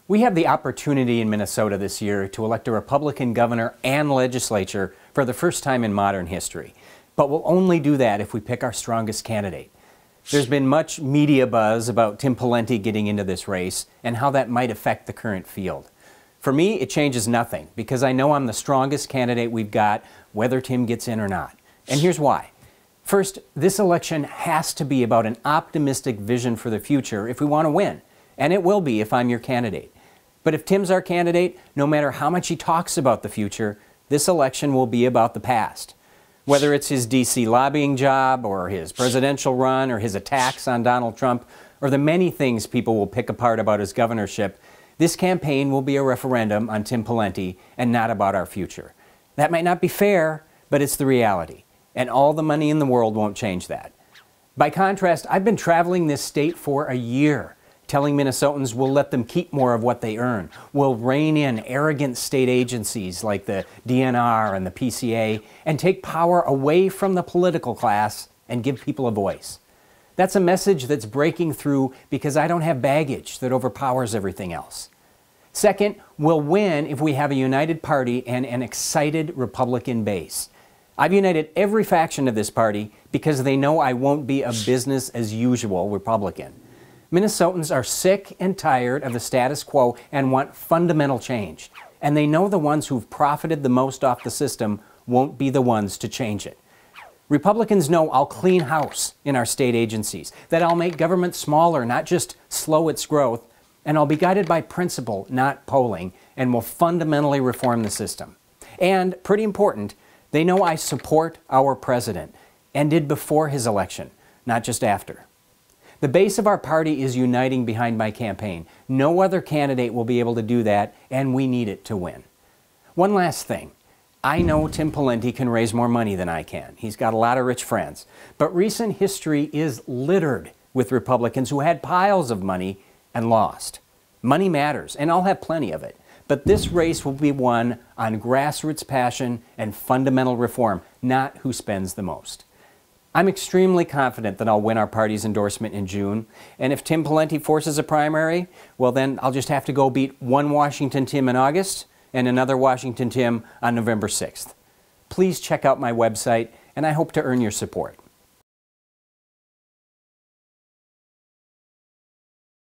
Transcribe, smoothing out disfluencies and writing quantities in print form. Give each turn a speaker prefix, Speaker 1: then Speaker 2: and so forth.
Speaker 1: We have the opportunity in Minnesota this year to elect a Republican governor and legislature for the first time in modern history. But we'll only do that if we pick our strongest candidate. There's been much media buzz about Tim Pawlenty getting into this race and how that might affect the current field. For me, it changes nothing because I know I'm the strongest candidate we've got, whether Tim gets in or not. And here's why. First, this election has to be about an optimistic vision for the future if we want to win. And it will be if I'm your candidate. But if Tim's our candidate, no matter how much he talks about the future, this election will be about the past. Whether it's his D.C. lobbying job, or his presidential run, or his attacks on Donald Trump, or the many things people will pick apart about his governorship, this campaign will be a referendum on Tim Pawlenty and not about our future. That might not be fair, but it's the reality. And all the money in the world won't change that. By contrast, I've been traveling this state for a year, telling Minnesotans we'll let them keep more of what they earn. We'll rein in arrogant state agencies like the DNR and the PCA and take power away from the political class and give people a voice. That's a message that's breaking through because I don't have baggage that overpowers everything else. Second, we'll win if we have a united party and an excited Republican base. I've united every faction of this party because they know I won't be a business-as-usual Republican. Minnesotans are sick and tired of the status quo and want fundamental change. And they know the ones who've profited the most off the system won't be the ones to change it. Republicans know I'll clean house in our state agencies, that I'll make government smaller, not just slow its growth, and I'll be guided by principle, not polling, and will fundamentally reform the system. And, pretty important, they know I support our president, and did before his election, not just after. The base of our party is uniting behind my campaign. No other candidate will be able to do that, and we need it to win. One last thing. I know Tim Pawlenty can raise more money than I can. He's got a lot of rich friends. But recent history is littered with Republicans who had piles of money and lost. Money matters, and I'll have plenty of it. But this race will be won on grassroots passion and fundamental reform, not who spends the most. I'm extremely confident that I'll win our party's endorsement in June, and if Tim Pawlenty forces a primary, well then I'll just have to go beat one Washington Tim in August and another Washington Tim on November 6th. Please check out my website, and I hope to earn your support.